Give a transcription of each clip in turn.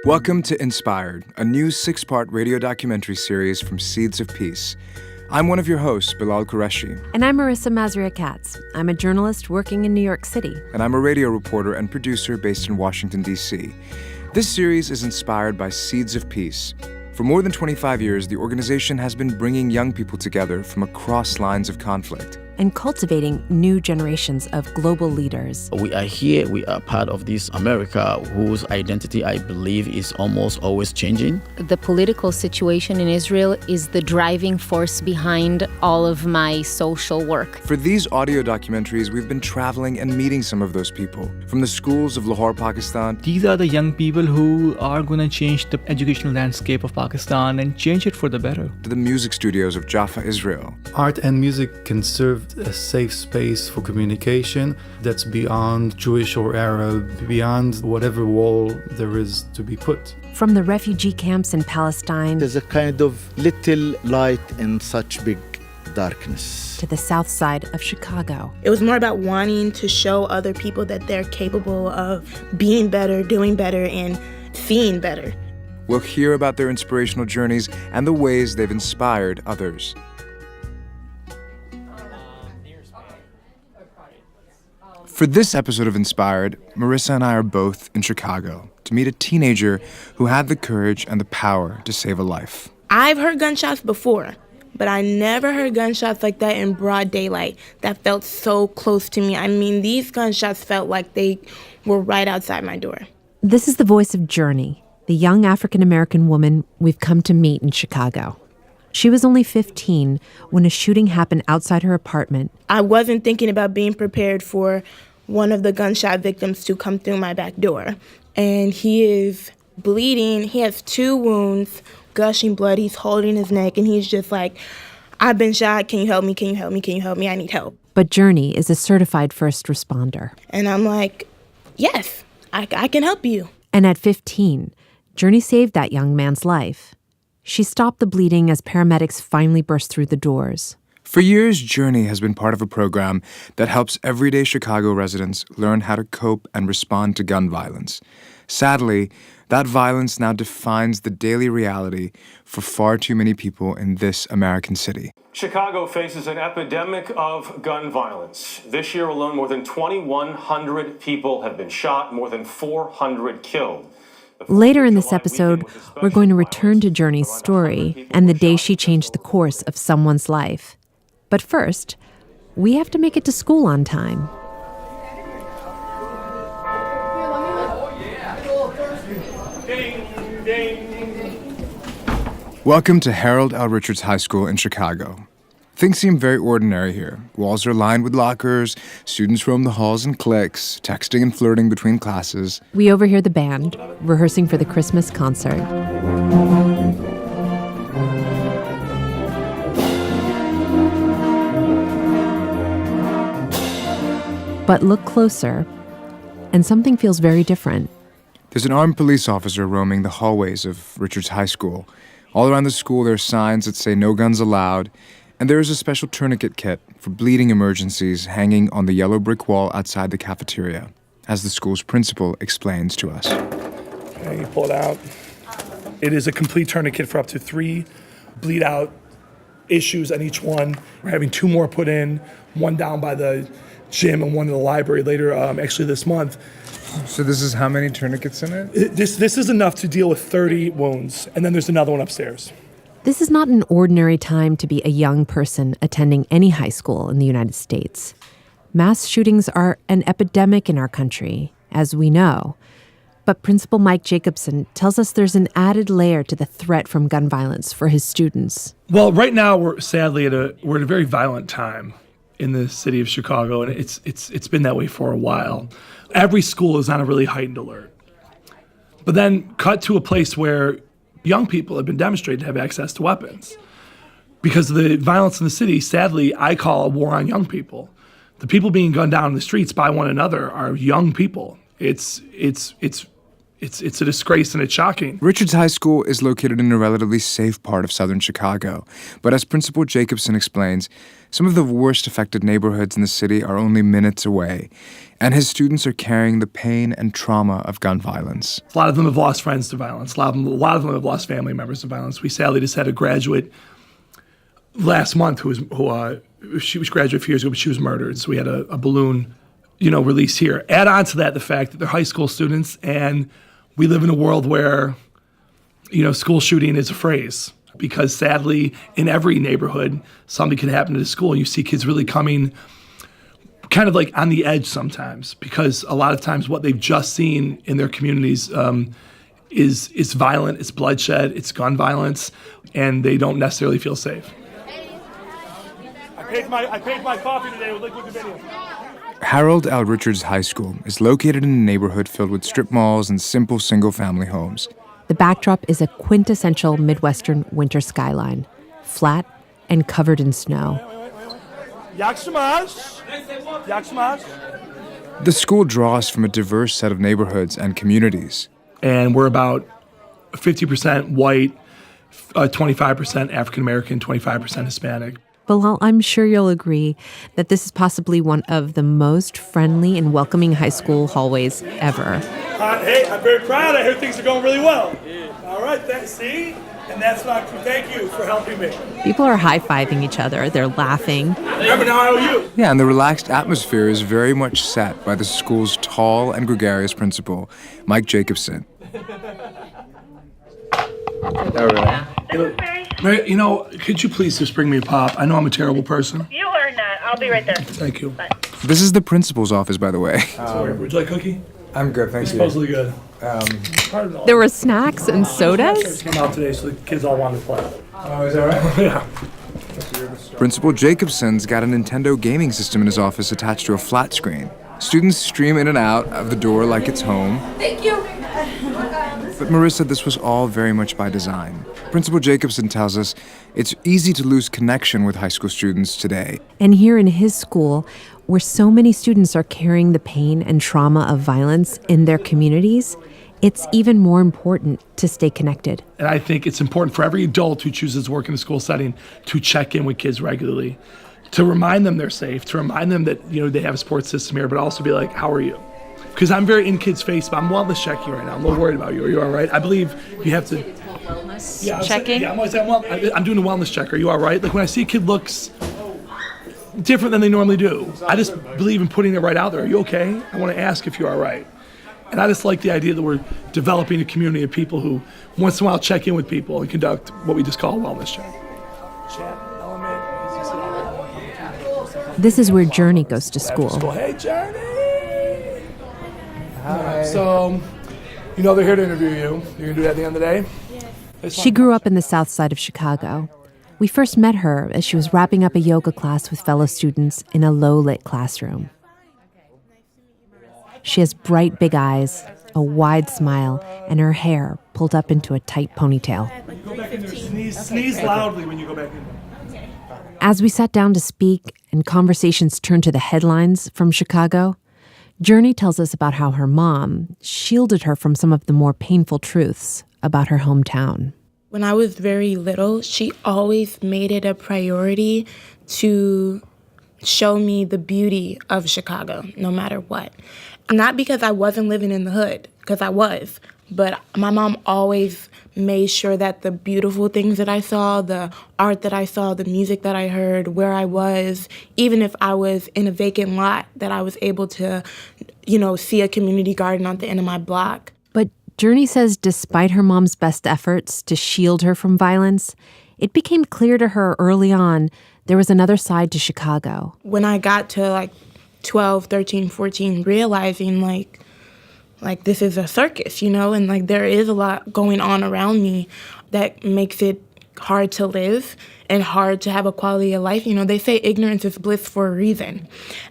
Welcome to Inspired, a new 6-part radio documentary series from Seeds of Peace. I'm one of your hosts, Bilal Qureshi. And I'm Marissa Mazria-Katz. I'm a journalist working in New York City. And I'm a radio reporter and producer based in Washington, D.C. This series is inspired by Seeds of Peace. For more than 25 years, the organization has been bringing young people together from across lines of conflict and cultivating new generations of global leaders. We are here, we are part of this America whose identity, I believe, is almost always changing. The political situation in Israel is the driving force behind all of my social work. For these audio documentaries, we've been traveling and meeting some of those people. From the schools of Lahore, Pakistan. These are the young people who are going to change the educational landscape of Pakistan and change it for the better. To the music studios of Jaffa, Israel. Art and music can serve a safe space for communication that's beyond Jewish or Arab, beyond whatever wall there is to be put. From the refugee camps in Palestine, there's a kind of little light in such big darkness. To the south side of Chicago. It was more about wanting to show other people that they're capable of being better, doing better, and seeing better. We'll hear about their inspirational journeys and the ways they've inspired others. For this episode of Inspired, Marissa and I are both in Chicago to meet a teenager who had the courage and the power to save a life. I've heard gunshots before, but I never heard gunshots like that in broad daylight that felt so close to me. I mean, these gunshots felt like they were right outside my door. This is the voice of Journey, the young African-American woman we've come to meet in Chicago. She was only 15 when a shooting happened outside her apartment. I wasn't thinking about being prepared for one of the gunshot victims to come through my back door. And he is bleeding. He has 2 wounds, gushing blood. He's holding his neck, and he's just like, I've been shot. Can you help me? Can you help me? Can you help me? I need help. But Journey is a certified first responder. And I'm like, yes, I can help you. And at 15, Journey saved that young man's life. She stopped the bleeding as paramedics finally burst through the doors. For years, Journey has been part of a program that helps everyday Chicago residents learn how to cope and respond to gun violence. Sadly, that violence now defines the daily reality for far too many people in this American city. Chicago faces an epidemic of gun violence. This year alone, more than 2,100 people have been shot, more than 400 killed. Later in this episode, we're going to return to Journey's story and the day she changed the course of someone's life. But first, we have to make it to school on time. Welcome to Harold L. Richards High School in Chicago. Things seem very ordinary here. Walls are lined with lockers, students roam the halls in cliques, texting and flirting between classes. We overhear the band rehearsing for the Christmas concert. But look closer, and something feels very different. There's an armed police officer roaming the hallways of Richards High School. All around the school, there are signs that say no guns allowed, and there is a special tourniquet kit for bleeding emergencies hanging on the yellow brick wall outside the cafeteria, as the school's principal explains to us. Okay, you pull it out. It is a complete tourniquet for up to 3 bleed-out issues on each one. We're having 2 more put in, one down by the gym and one in the library later, actually this month. So this is how many tourniquets in it? This is enough to deal with 30 wounds, and then there's another one upstairs. This is not an ordinary time to be a young person attending any high school in the United States. Mass shootings are an epidemic in our country, as we know. But Principal Mike Jacobson tells us there's an added layer to the threat from gun violence for his students. Well, right now we're sadly at a very violent time in the city of Chicago, and it's been that way for a while. Every school is on a really heightened alert. But then cut to a place where young people have been demonstrated to have access to weapons. Because of the violence in the city, sadly, I call a war on young people. The people being gunned down in the streets by one another are young people. It's a disgrace, and it's shocking. Richards High School is located in a relatively safe part of southern Chicago. But as Principal Jacobson explains, Some of the worst affected neighborhoods in the city are only minutes away, and his students are carrying the pain and trauma of gun violence. A lot of them have lost friends to violence. A lot of them have lost family members to violence. We sadly just had a graduate last month she was graduate a few years ago, but she was murdered. So we had a balloon, release here. Add on to that the fact that they're high school students, and we live in a world where, school shooting is a phrase. Because sadly, in every neighborhood, something can happen to the school. And you see kids really coming kind of like on the edge sometimes, because a lot of times what they've just seen in their communities is violent, it's bloodshed, it's gun violence, and they don't necessarily feel safe. I paid my coffee today with liquid Dominion. Harold L. Richards High School is located in a neighborhood filled with strip malls and simple single-family homes. The backdrop is a quintessential Midwestern winter skyline, flat and covered in snow. The school draws from a diverse set of neighborhoods and communities. And we're about 50% white, 25% African-American, 25% Hispanic. Bilal, I'm sure you'll agree that this is possibly one of the most friendly and welcoming high school hallways ever. Hey, I'm very proud. I hear things are going really well. All right, see? And that's not true. Thank you for helping me. People are high-fiving each other. They're laughing. Remember, now I owe you. Yeah, and the relaxed atmosphere is very much set by the school's tall and gregarious principal, Mike Jacobson. Mary, could you please just bring me a pop? I know I'm a terrible person. You are not. I'll be right there. Thank you. Bye. This is the principal's office, by the way. Would you like a cookie? I'm good, thank you. Supposedly good. There were snacks and sodas? Came out today, so the kids all wanted to play. Oh, is that right? Yeah. Principal Jacobson's got a Nintendo gaming system in his office attached to a flat screen. Students stream in and out of the door like it's home. Thank you. But Marissa, this was all very much by design. Principal Jacobson tells us it's easy to lose connection with high school students today. And here in his school, where so many students are carrying the pain and trauma of violence in their communities, it's even more important to stay connected. And I think it's important for every adult who chooses to work in a school setting to check in with kids regularly, to remind them they're safe, to remind them that they have a support system here, but also be like, how are you? Because I'm very in kids' face, but I'm wellness checking right now. I'm a little worried about you. Are you all right? I believe you have to... Wellness checking? I'm always saying, I'm doing a wellness check. Are you all right? Like when I see a kid looks different than they normally do, I just believe in putting it right out there. Are you okay? I want to ask if you're all right. And I just like the idea that we're developing a community of people who once in a while check in with people and conduct what we just call a wellness check. This is where Journey goes to school. Hey, Journey! Hi. So, they're here to interview you. You're going to do that at the end of the day? Yes. She grew up in the south side of Chicago. We first met her as she was wrapping up a yoga class with fellow students in a low-lit classroom. She has bright big eyes, a wide smile, and her hair pulled up into a tight ponytail. Go back in there. Sneeze loudly when you go back in there. As we sat down to speak and conversations turned to the headlines from Chicago, Journey tells us about how her mom shielded her from some of the more painful truths about her hometown. When I was very little, she always made it a priority to show me the beauty of Chicago, no matter what. Not because I wasn't living in the hood, because I was, but my mom always made sure that the beautiful things that I saw, the art that I saw, the music that I heard, where I was, even if I was in a vacant lot, that I was able to, see a community garden on the end of my block. But Journey says despite her mom's best efforts to shield her from violence, it became clear to her early on there was another side to Chicago. When I got to 12, 13, 14, realizing like this is a circus, and there is a lot going on around me that makes it hard to live and hard to have a quality of life. They say ignorance is bliss for a reason.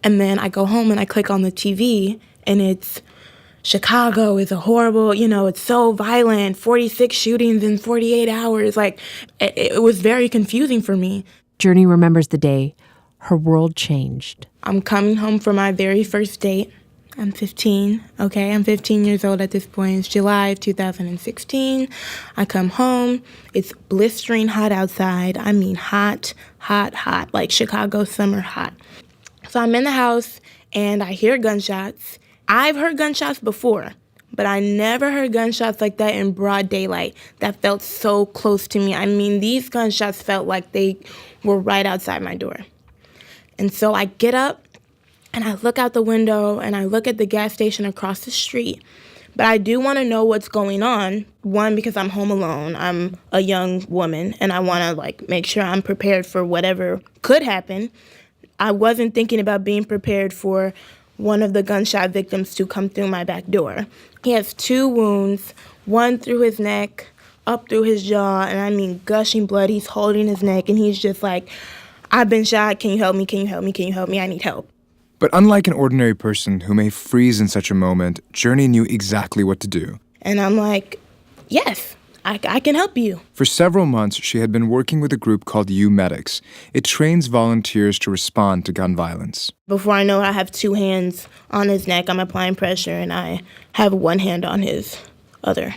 And then I go home and I click on the TV and it's Chicago is a horrible, it's so violent, 46 shootings in 48 hours. It was very confusing for me. Journey remembers the day her world changed. I'm coming home for my very first date. I'm 15, okay? I'm 15 years old at this point. It's July of 2016. I come home. It's blistering hot outside. I mean hot, hot, hot, like Chicago summer hot. So I'm in the house, and I hear gunshots. I've heard gunshots before, but I never heard gunshots like that in broad daylight that felt so close to me. I mean, these gunshots felt like they were right outside my door. And so I get up, and I look out the window, and I look at the gas station across the street. But I do want to know what's going on. One, because I'm home alone. I'm a young woman, and I want to, make sure I'm prepared for whatever could happen. I wasn't thinking about being prepared for one of the gunshot victims to come through my back door. He has 2 wounds, one through his neck, up through his jaw, and I mean gushing blood. He's holding his neck, and he's just like, I've been shot. Can you help me? Can you help me? Can you help me? I need help. But unlike an ordinary person who may freeze in such a moment, Journey knew exactly what to do. And I'm like, yes, I can help you. For several months, she had been working with a group called U Medics. It trains volunteers to respond to gun violence. Before I know it, I have 2 hands on his neck. I'm applying pressure, and I have 1 hand on his other,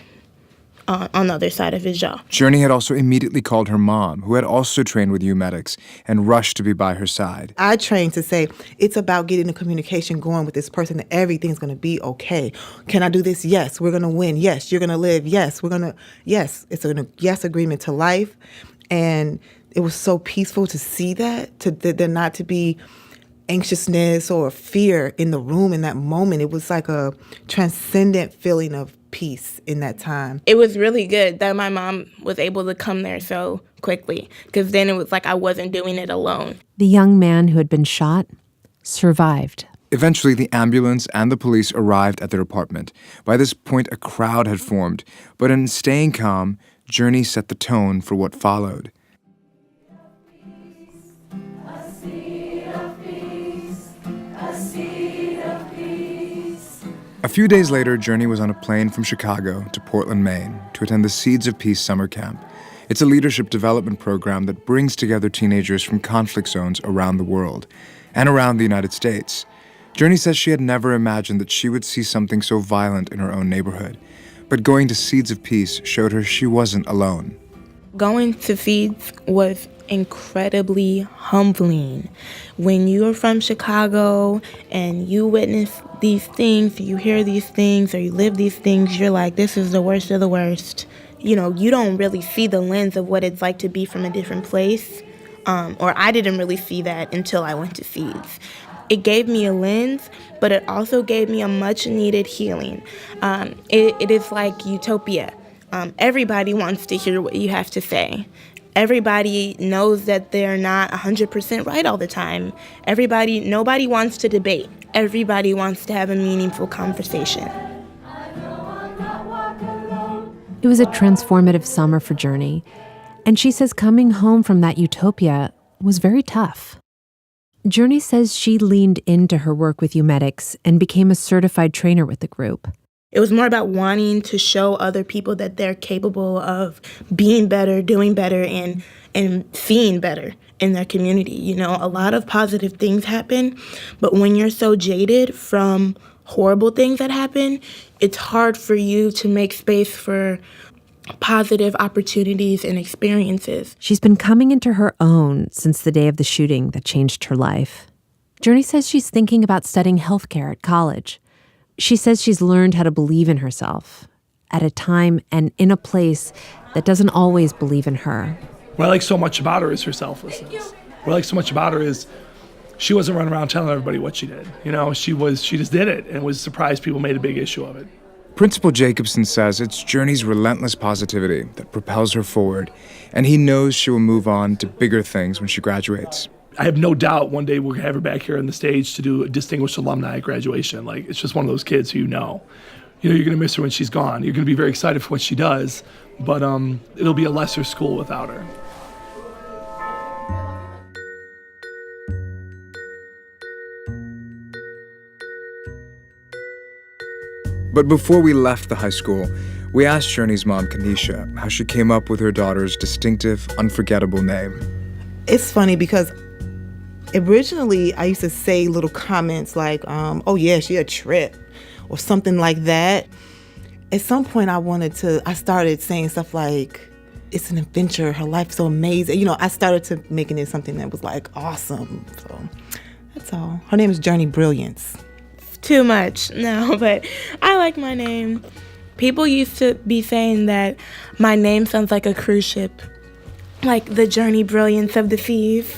on the other side of his jaw. Journey had also immediately called her mom, who had also trained with U Medics, and rushed to be by her side. I trained to say, it's about getting the communication going with this person, that everything's going to be okay. Can I do this? Yes. We're going to win. Yes. You're going to live. Yes. Yes. It's a yes agreement to life. And it was so peaceful to see that, there not to be anxiousness or fear in the room in that moment. It was like a transcendent feeling of peace in that time. It was really good that my mom was able to come there so quickly, because then it was like I wasn't doing it alone. The young man who had been shot survived. Eventually, the ambulance and the police arrived at their apartment. By this point, a crowd had formed, but in staying calm, Journey set the tone for what followed. A few days later, Journey was on a plane from Chicago to Portland, Maine, to attend the Seeds of Peace summer camp. It's a leadership development program that brings together teenagers from conflict zones around the world and around the United States. Journey says she had never imagined that she would see something so violent in her own neighborhood. But going to Seeds of Peace showed her she wasn't alone. Going to Seeds was incredibly humbling. When you are from Chicago and you witness these things, you hear these things, or you live these things, you're like, this is the worst of the worst. You know, you don't really see the lens of what it's like to be from a different place. Or I didn't really see that until I went to Seeds. It gave me a lens, but it also gave me a much-needed healing. It is like utopia. Everybody wants to hear what you have to say. Everybody knows that they're not 100% right all the time. Nobody wants to debate. Everybody wants to have a meaningful conversation. It was a transformative summer for Journey, and she says coming home from that utopia was very tough. Journey says she leaned into her work with U Medics and became a certified trainer with the group. It was more about wanting to show other people that they're capable of being better, doing better, and seeing better in their community. You know, a lot of positive things happen, but when you're so jaded from horrible things that happen, it's hard for you to make space for positive opportunities and experiences. She's been coming into her own since the day of the shooting that changed her life. Journey says she's thinking about studying healthcare at college. She says she's learned how to believe in herself at a time and in a place that doesn't always believe in her. What I like so much about her is her selflessness. What I like so much about her is she wasn't running around telling everybody what she did. You know, she just did it and was surprised people made a big issue of it. Principal Jacobson says it's Journey's relentless positivity that propels her forward, and he knows she will move on to bigger things when she graduates. I have no doubt one day we'll have her back here on the stage to do a distinguished alumni graduation. Like, it's just one of those kids who you're going to miss her when she's gone. You're going to be very excited for what she does, but it'll be a lesser school without her. But before we left the high school, we asked Journey's mom, Kanisha, how she came up with her daughter's distinctive, unforgettable name. It's funny because Originally, I used to say little comments like, oh yeah, she a trip, or something like that. At some point, I started saying stuff like, it's an adventure, her life's so amazing. You know, I started to making it something that was like awesome. So that's all. Her name is Journey Brilliance. Too much, no, but I like my name. People used to be saying that my name sounds like a cruise ship, like the Journey Brilliance of the seas.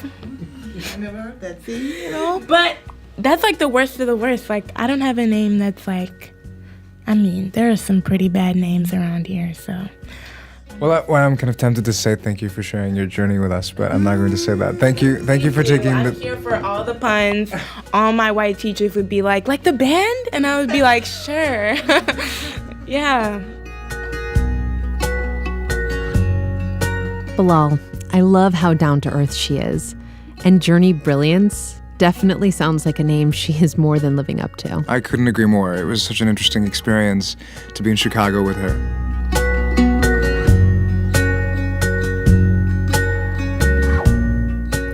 I never heard that, see, you know? But that's like the worst of the worst. Like, I don't have a name that's like, I mean, there are some pretty bad names around here, so. Well, I'm kind of tempted to say thank you for sharing your journey with us, but I'm not going to say that. Thank you for taking I'm here for all the puns. All my white teachers would be like the band? And I would be like, sure. Yeah. Bilal, I love how down-to-earth she is. And Journey Brilliance definitely sounds like a name she is more than living up to. I couldn't agree more. It was such an interesting experience to be in Chicago with her.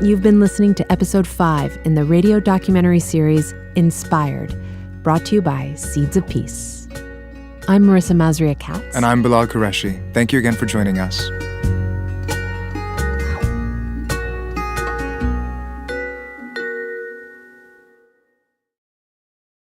You've been listening to episode 5 in the radio documentary series Inspired, brought to you by Seeds of Peace. I'm Marissa Mazria Katz. And I'm Bilal Qureshi. Thank you again for joining us.